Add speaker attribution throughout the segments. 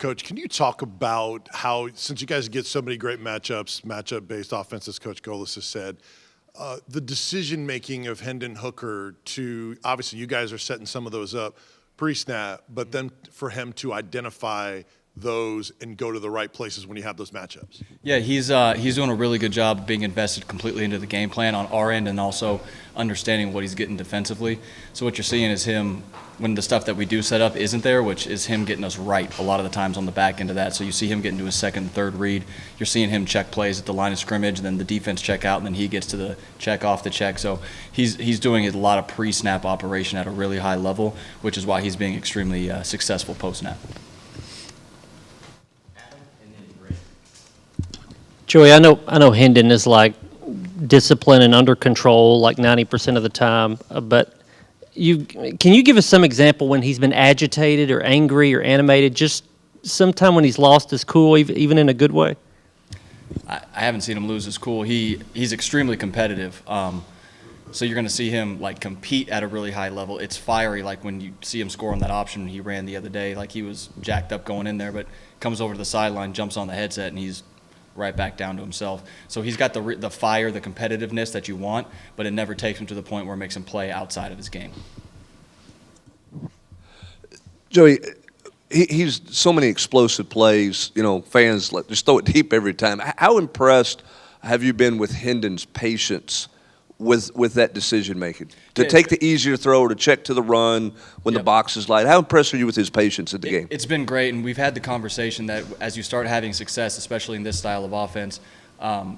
Speaker 1: Coach, can you talk about how, since you guys get so many great matchup-based offenses, Coach Golis has said, the decision-making of Hendon Hooker to, obviously you guys are setting some of those up pre-snap, but then for him to identify those and go to the right places when you have those matchups?
Speaker 2: Yeah, he's doing a really good job of being invested completely into the game plan on our end and also understanding what he's getting defensively. So what you're seeing is him, when the stuff that we do set up isn't there, which is him getting us right a lot of the times on the back end of that. So you see him getting to his second and third read. You're seeing him check plays at the line of scrimmage, and then the defense check out, and then he gets to the check off the check. So he's doing a lot of pre-snap operation at a really high level, which is why he's being extremely successful post-snap.
Speaker 3: Joey, I know Hendon is like disciplined and under control like 90% of the time, but can you give us some example when he's been agitated or angry or animated, just sometime when he's lost his cool, even in a good way?
Speaker 2: I haven't seen him lose his cool. He's extremely competitive. So you're going to see him like compete at a really high level. It's fiery, like when you see him score on that option he ran the other day, like he was jacked up going in there, but comes over to the sideline, jumps on the headset, and he's right back down to himself. So he's got the fire, the competitiveness that you want, but it never takes him to the point where it makes him play outside of his game.
Speaker 4: Joey, he's so many explosive plays. You know, fans just throw it deep every time. How impressed have you been with Hendon's patience with that decision making? To take the easier throw, to check to the run when the box is light. How impressed are you with his patience at the game?
Speaker 2: It's been great, and we've had the conversation that as you start having success, especially in this style of offense, a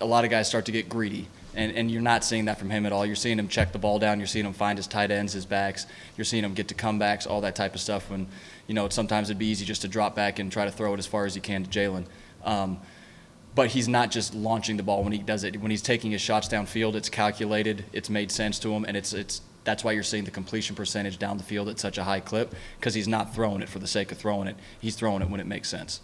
Speaker 2: lot of guys start to get greedy. And you're not seeing that from him at all. You're seeing him check the ball down. You're seeing him find his tight ends, his backs. You're seeing him get to comebacks, all that type of stuff. When, sometimes it'd be easy just to drop back and try to throw it as far as you can to Jalen. But he's not just launching the ball when he does it. When he's taking his shots downfield, it's calculated, it's made sense to him, and that's why you're seeing the completion percentage down the field at such a high clip, because he's not throwing it for the sake of throwing it. He's throwing it when it makes sense.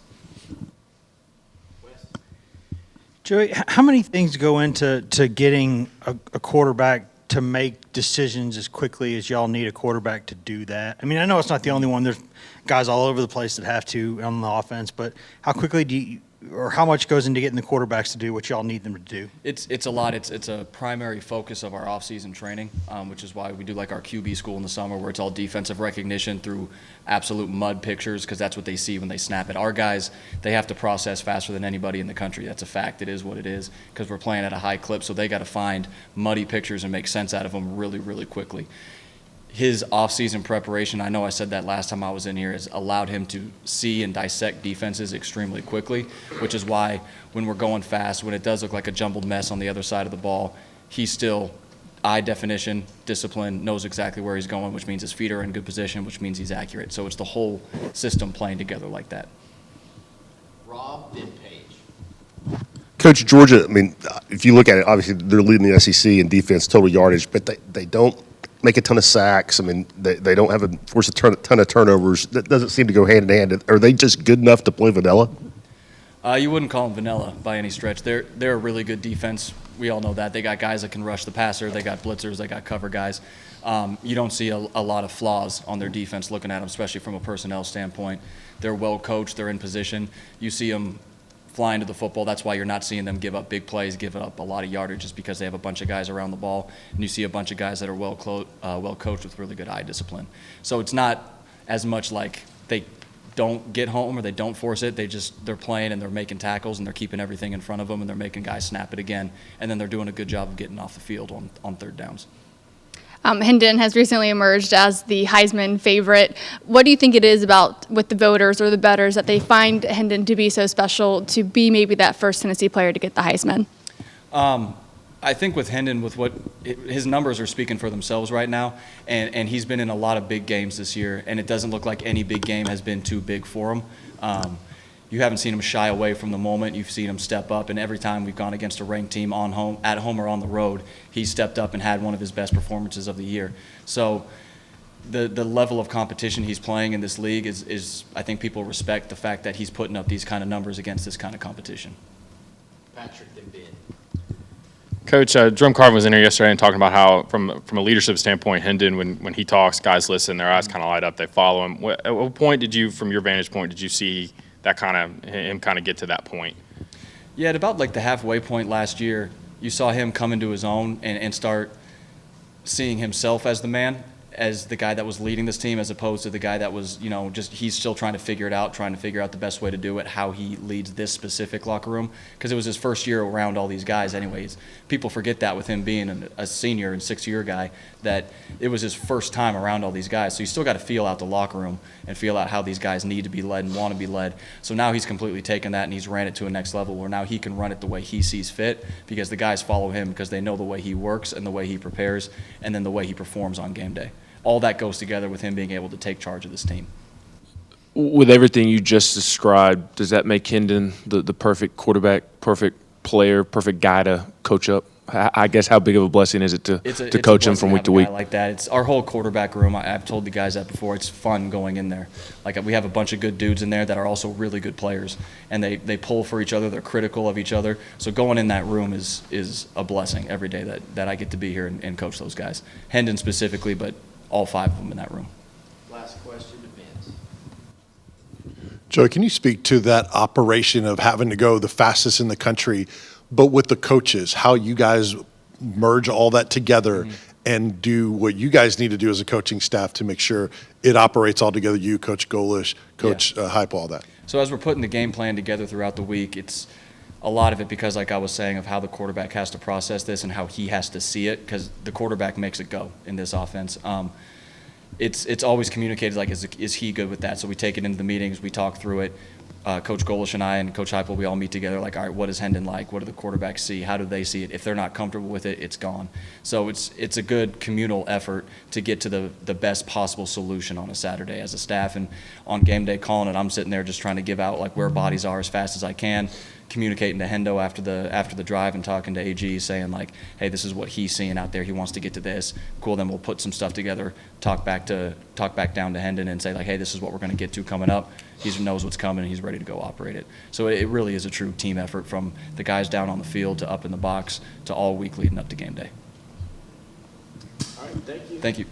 Speaker 5: Joey, how many things go into getting a quarterback to make decisions as quickly as y'all need a quarterback to do that? I mean, I know it's not the only one. There's guys all over the place that have to on the offense, but how quickly or how much goes into getting the quarterbacks to do what y'all need them to do?
Speaker 2: It's a lot. It's a primary focus of our off-season training, which is why we do like our QB school in the summer, where it's all defensive recognition through absolute mud pictures, because that's what they see when they snap it. Our guys, they have to process faster than anybody in the country. That's a fact. It is what it is, because we're playing at a high clip, so they got to find muddy pictures and make sense out of them really, really quickly. His off-season preparation, I know I said that last time I was in here, has allowed him to see and dissect defenses extremely quickly, which is why when we're going fast, when it does look like a jumbled mess on the other side of the ball, he's still eye definition, discipline, knows exactly where he's going, which means his feet are in good position, which means he's accurate. So it's the whole system playing together like that.
Speaker 6: Rob, then Page.
Speaker 7: Coach, Georgia, I mean, if you look at it, obviously they're leading the SEC in defense, total yardage, but they don't make a ton of sacks. I mean, they don't force a ton of turnovers. That doesn't seem to go hand in hand. Are they just good enough to play vanilla?
Speaker 2: You wouldn't call them vanilla by any stretch. They're a really good defense. We all know that. They got guys that can rush the passer. They got blitzers. They got cover guys. You don't see a lot of flaws on their defense looking at them, especially from a personnel standpoint. They're well coached. They're in position. You see them flying to the football. That's why you're not seeing them give up big plays, give up a lot of yardage, just because they have a bunch of guys around the ball, and you see a bunch of guys that are well coached with really good eye discipline. So it's not as much like they don't get home or they don't force it. They're playing and they're making tackles and they're keeping everything in front of them and they're making guys snap it again, and then they're doing a good job of getting off the field on third downs.
Speaker 8: Hendon has recently emerged as the Heisman favorite. What do you think it is about with the voters or the bettors that they find Hendon to be so special to be maybe that first Tennessee player to get the Heisman?
Speaker 2: I think with Hendon, his numbers are speaking for themselves right now, and he's been in a lot of big games this year, and it doesn't look like any big game has been too big for him. You haven't seen him shy away from the moment. You've seen him step up, and every time we've gone against a ranked team at home or on the road, he's stepped up and had one of his best performances of the year. So the level of competition he's playing in this league is I think people respect the fact that he's putting up these kind of numbers against this kind of competition.
Speaker 6: Patrick, then Ben.
Speaker 9: Coach, Jerome Carvin was in here yesterday and talking about how, from a leadership standpoint, Hendon, when he talks, guys listen, their eyes kind of light up, they follow him. At what point did you, from your vantage point, did you see that him get to that point?
Speaker 2: Yeah, at about like the halfway point last year, you saw him come into his own and start seeing himself as the man, as the guy that was leading this team, as opposed to the guy that was, just he's still trying to figure it out, trying to figure out the best way to do it, how he leads this specific locker room, because it was his first year around all these guys anyways. People forget that with him being a senior and sixth-year guy, that it was his first time around all these guys. So you still got to feel out the locker room and feel out how these guys need to be led and want to be led. So now he's completely taken that and he's ran it to a next level where now he can run it the way he sees fit, because the guys follow him because they know the way he works and the way he prepares and then the way he performs on game day. All that goes together with him being able to take charge of this team.
Speaker 10: With everything you just described, does that make Hendon the perfect quarterback, perfect player, perfect guy to coach up? I guess how big of a blessing is it to coach him from week to week?
Speaker 2: Like that, it's our whole quarterback room. I've told the guys that before. It's fun going in there. Like we have a bunch of good dudes in there that are also really good players, and they pull for each other. They're critical of each other. So going in that room is a blessing every day that I get to be here and coach those guys. Hendon specifically, but all 5 of them in that room.
Speaker 6: Last question to Vince.
Speaker 1: Joey, can you speak to that operation of having to go the fastest in the country, but with the coaches, how you guys merge all that together and do what you guys need to do as a coaching staff to make sure it operates all together, you, Coach Golish, Coach Hype, all that?
Speaker 2: So as we're putting the game plan together throughout the week, it's a lot of it because, like I was saying, of how the quarterback has to process this and how he has to see it, because the quarterback makes it go in this offense. It's always communicated like, is he good with that? So we take it into the meetings, we talk through it. Coach Golish and I and Coach Heupel, we all meet together like, all right, what is Hendon like? What do the quarterbacks see? How do they see it? If they're not comfortable with it, it's gone. So it's a good communal effort to get to the best possible solution on a Saturday as a staff. And on game day calling it, I'm sitting there just trying to give out like where bodies are as fast as I can, communicating to Hendo after the drive and talking to AG, saying like, hey, this is what he's seeing out there. He wants to get to this. Cool. Then we'll put some stuff together, talk back down to Hendon and say like, hey, this is what we're going to get to coming up. He knows what's coming and he's ready to go operate it. So it really is a true team effort from the guys down on the field to up in the box to all week leading up to game day.
Speaker 6: All right, thank you.
Speaker 2: Thank you.